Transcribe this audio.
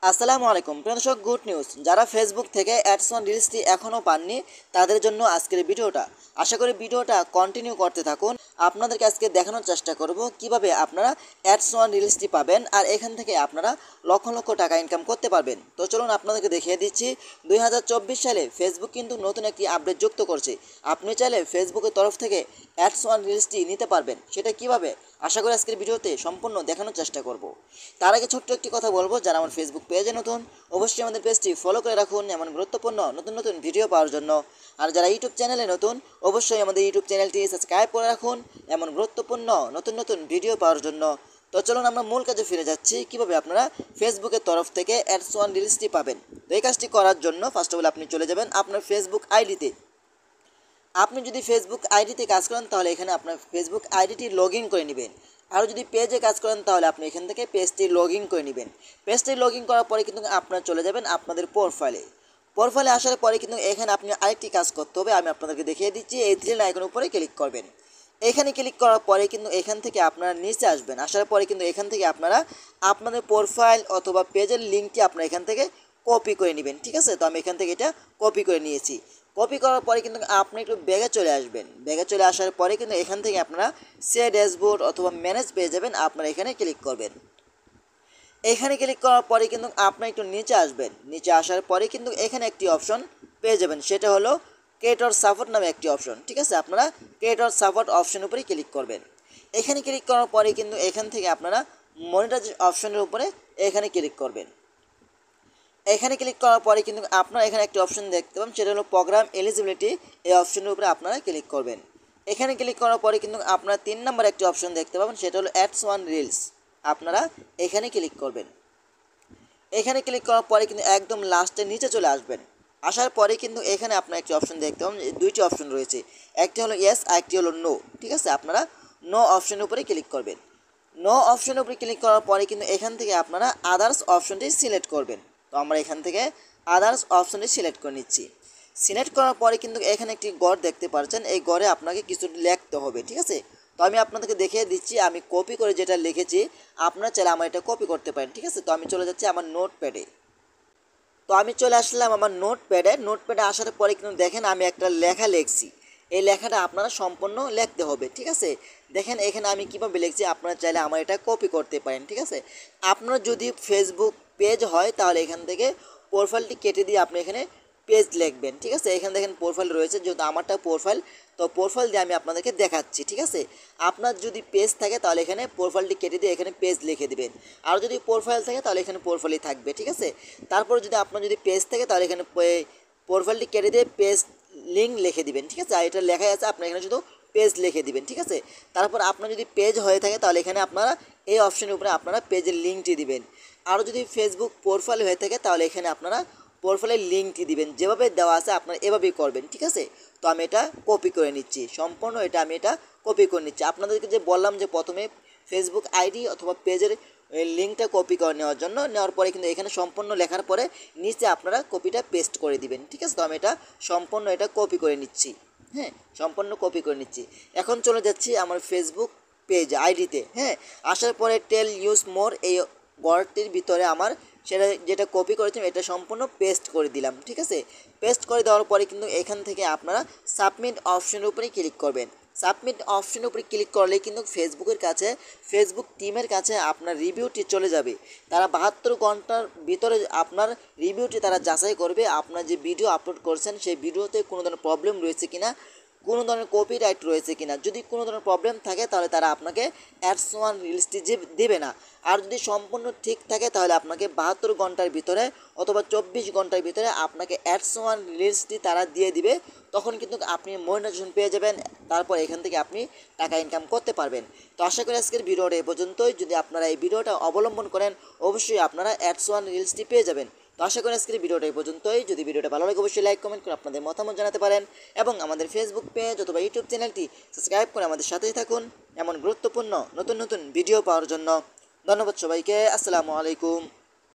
আসসালামু আলাইকুম প্রিয় দর্শক, গুড নিউজ। যারা ফেসবুক থেকে অ্যাডস ওয়ান রিলসটি এখনও পাননি তাদের জন্য আজকের ভিডিওটা। আশা করি ভিডিওটা কন্টিনিউ করতে থাকুন। আপনাদেরকে আজকে দেখানোর চেষ্টা করব কিভাবে আপনারা অ্যাডস ওয়ান রিলসটি পাবেন আর এখান থেকে আপনারা লক্ষ লক্ষ টাকা ইনকাম করতে পারবেন। তো চলুন আপনাদেরকে দেখিয়ে দিচ্ছি। 2024 সালে ফেসবুক কিন্তু নতুন একটি আপডেট যুক্ত করছে। আপনি চাইলে ফেসবুকের তরফ থেকে অ্যাডস ওয়ান রিলসটি নিতে পারবেন। সেটা কিভাবে আশা করি আজকের ভিডিওতে সম্পূর্ণ দেখানোর চেষ্টা করব। তার আগে ছোট্ট একটি কথা বলবো, যারা আমার ফেসবুক পেজে নতুন অবশ্যই আমাদের পেজটি ফলো করে রাখুন এমন গুরুত্বপূর্ণ নতুন নতুন ভিডিও পাওয়ার জন্য। আর যারা ইউটিউব চ্যানেলে নতুন অবশ্যই আমাদের ইউটিউব চ্যানেলটি সাবস্ক্রাইব করে রাখুন এমন গুরুত্বপূর্ণ নতুন নতুন ভিডিও পাওয়ার জন্য। তো চলুন আমরা মূল কাজে ফিরে যাচ্ছি, কিভাবে আপনারা ফেসবুকের তরফ থেকে অ্যাডস ওয়ান রিলসটি পাবেন। তো এই কাজটি করার জন্য ফার্স্ট অফ অল আপনি চলে যাবেন আপনার ফেসবুক আইডিতে। আপনি যদি ফেসবুক আইডিতে কাজ করেন তাহলে এখানে আপনার ফেসবুক আইডিটি লগ ইন করে নেবেন। আর যদি পেজে কাজ করেন তাহলে আপনি এখান থেকে পেজটি লগ ইন করে নেবেন। পেজটি লগ ইন করার পরে কিন্তু আপনারা চলে যাবেন আপনাদের প্রোফাইলে আসার পরে কিন্তু এখানে আপনি আরেকটি কাজ করতে হবে। আমি আপনাদেরকে দেখিয়ে দিচ্ছি। এই থ্রি আইকনের উপরে ক্লিক করবেন। এখানে ক্লিক করার পরে কিন্তু এখান থেকে আপনারা নিচে আসবেন। আসার পরে কিন্তু এখান থেকে আপনারা আপনাদের প্রোফাইল অথবা পেজের লিঙ্কটি আপনারা এখান থেকে কপি করে নেবেন। ঠিক আছে, তো আমি এখান থেকে এটা কপি করে নিয়েছি। কপি করার পরে কিন্তু আপনি একটু ব্যাগে চলে আসবেন। ব্যাগে চলে আসার পরে কিন্তু এখান থেকে আপনারা সে ড্যাশবোর্ড অথবা ম্যানেজ পেয়ে যাবেন। আপনারা এখানে ক্লিক করবেন। এখানে ক্লিক করার পরে কিন্তু আপনি একটু নিচে আসবেন। নিচে আসার পরে কিন্তু এখানে একটি অপশন পেয়ে যাবেন, সেটা হলো ক্রিয়েটর সাপোর্ট নামে একটি অপশন। ঠিক আছে, আপনারা ক্রিয়েটর সাপোর্ট অপশনের উপরে ক্লিক করবেন। এখানে ক্লিক করার পরে কিন্তু এখান থেকে আপনারা মনিটাইজ অপশনের উপরে এখানে ক্লিক করবেন। এখানে ক্লিক করার পরে কিন্তু আপনারা এখানে একটি অপশন দেখতে পাবেন, সেটা হলো প্রোগ্রাম এলিজিবিলিটি। এই অপশনের উপরে আপনারা ক্লিক করবেন। এখানে ক্লিক করার পরে কিন্তু আপনারা 3 নম্বর একটি অপশন দেখতে পাবেন, সেটা হলো অ্যাডস ওয়ান রিলস। আপনারা এখানে ক্লিক করবেন। এখানে ক্লিক করার পরে কিন্তু একদম লাস্টে নিচে চলে আসবেন। আসার পরে কিন্তু এখানে আপনার একটি অপশন দেখতে পাবেন, দুইটি অপশন রয়েছে, একটি হলো ইয়েস আর একটি হলো নো। ঠিক আছে, আপনারা নো অপশনের উপরে ক্লিক করবেন। নো অপশনের উপরে ক্লিক করার পরে কিন্তু এখান থেকে আপনারা আদার্স অপশনটি সিলেক্ট করবেন। তো আমরা এখান থেকে আদার্স অপশনটি সিলেক্ট করে নিচ্ছি। সিলেক্ট করার পরে কিন্তু এখানে একটি গড় দেখতে পাচ্ছেন, এই গড়ে আপনাকে কিছু লিখতে হবে। ঠিক আছে, তো আমি আপনাদেরকে দেখিয়ে দিচ্ছি। আমি কপি করে যেটা লিখেছি, আপনারা চাইলে আমার এটা কপি করতে পারেন। ঠিক আছে, তো আমি চলে যাচ্ছি আমার নোটপ্যাডে। তো আমি চলে আসলাম আমার নোটপ্যাডে আসার পরে কিন্তু দেখেন আমি একটা লেখা লিখছি। এই লেখাটা আপনারা সম্পূর্ণ লিখতে হবে। ঠিক আছে, দেখেন এখানে আমি কীভাবে লিখছি, আপনারা চাইলে আমার এটা কপি করতে পারেন। ঠিক আছে, আপনার যদি ফেসবুক পেজ হয় তাহলে এখান থেকে প্রোফাইলটি কেটে দিয়ে আপনি এখানে পেজ লিখবেন। ঠিক আছে, এখানে দেখেন প্রোফাইল রয়েছে, যেহেতু আমারটা প্রোফাইল, তো প্রোফাইল দিয়ে আমি আপনাদেরকে দেখাচ্ছি। ঠিক আছে, আপনার যদি পেজ থাকে তাহলে এখানে প্রোফাইলটি কেটে দিয়ে এখানে পেজ লিখে দিবেন। আর যদি প্রোফাইল থাকে তাহলে এখানে প্রোফাইলই থাকবে। ঠিক আছে, তারপর যদি আপনার যদি পেজ থাকে তাহলে এখানে প্রোফাইলটি কেটে দিয়ে পেজ লিঙ্ক লিখে দিবেন। ঠিক আছে, আর এটা লেখাই আছে, আপনি এখানে শুধু পেজ লিখে দিবেন। ঠিক আছে, তারপর আপনার যদি পেজ হয়ে থাকে তাহলে এখানে আপনারা এই অপশনের উপরে আপনারা পেজের লিঙ্কটি দিবেন। আর যদি ফেসবুক প্রোফাইল হয়ে থাকে তাহলে এখানে আপনারা প্রোফাইলের লিঙ্কটি দিবেন। যেভাবে দেওয়া আছে আপনারা এভাবেই করবেন। ঠিক আছে, তো আমি এটা কপি করে নিচ্ছি, সম্পূর্ণ আমি এটা কপি করে নিচ্ছি। আপনাদেরকে যে বললাম যে প্রথমে ফেসবুক আইডি অথবা পেজের লিঙ্কটা কপি করে নেওয়ার পরে কিন্তু এখানে সম্পূর্ণ লেখার পরে নিচে আপনারা কপিটা পেস্ট করে দিবেন। ঠিক আছে, তো আমি এটা সম্পূর্ণ কপি করে নিচ্ছি। হ্যাঁ, সম্পূর্ণ কপি করে নিচ্ছি। এখন চলে যাচ্ছি আমার ফেসবুক পেজ আইডিতে। হ্যাঁ, আসার পরে টেল ইউজ মোর এই গড়টির ভিতরে আমার সেটা যেটা কপি করেছিলাম এটা সম্পূর্ণ পেস্ট করে দিলাম। ঠিক আছে, পেস্ট করে দেওয়ার পরে কিন্তু এখান থেকে আপনারা সাবমিট অপশনের উপরে ক্লিক করবেন। সাবমিট অপশনের উপরে ক্লিক করলে কিন্তু ফেসবুক টিমের কাছে আপনার রিভিউটি চলে যাবে। তারা 72 ঘন্টার ভিতরে আপনার রিভিউটি তারা যাচাই করবে, আপনার যে ভিডিও আপলোড করছেন সেই ভিডিওতে কোনো ধরনের প্রবলেম রয়েছে কিনা, কোনো ধরনের কপিরাইট রয়েছে কিনা। যদি কোনো ধরনের প্রবলেম থাকে তাহলে তারা আপনাকে অ্যাডস ওয়ান রিলসটি দেবে না। আর যদি সম্পূর্ণ ঠিক থাকে তাহলে আপনাকে 72 ঘন্টার ভিতরে অথবা 24 ঘন্টার ভিতরে আপনাকে অ্যাডস ওয়ান রিলসটি তারা দিয়ে দিবে। তখন কিন্তু আপনি মনিটাইজেশন পেয়ে যাবেন। তারপর এখান থেকে আপনি টাকা ইনকাম করতে পারবেন। তো আশা করি আজকের ভিডিওটা এ পর্যন্তই। যদি আপনারা এই ভিডিওটা অবলম্বন করেন অবশ্যই আপনারা অ্যাডস ওয়ান রিলসটি পেয়ে যাবেন। তো আশা করি আজকের ভিডিওটা এই পর্যন্তই। যদি ভিডিওটা ভালো লাগে অবশ্যই লাইক কমেন্ট করে আপনাদের মতামত জানাতে পারেন এবং আমাদের ফেসবুক পেজ অথবা ইউটিউব চ্যানেলটি সাবস্ক্রাইব করে আমাদের সাথেই থাকুন এমন গুরুত্বপূর্ণ নতুন নতুন ভিডিও পাওয়ার জন্য। ধন্যবাদ সবাইকে। আসসালামু আলাইকুম।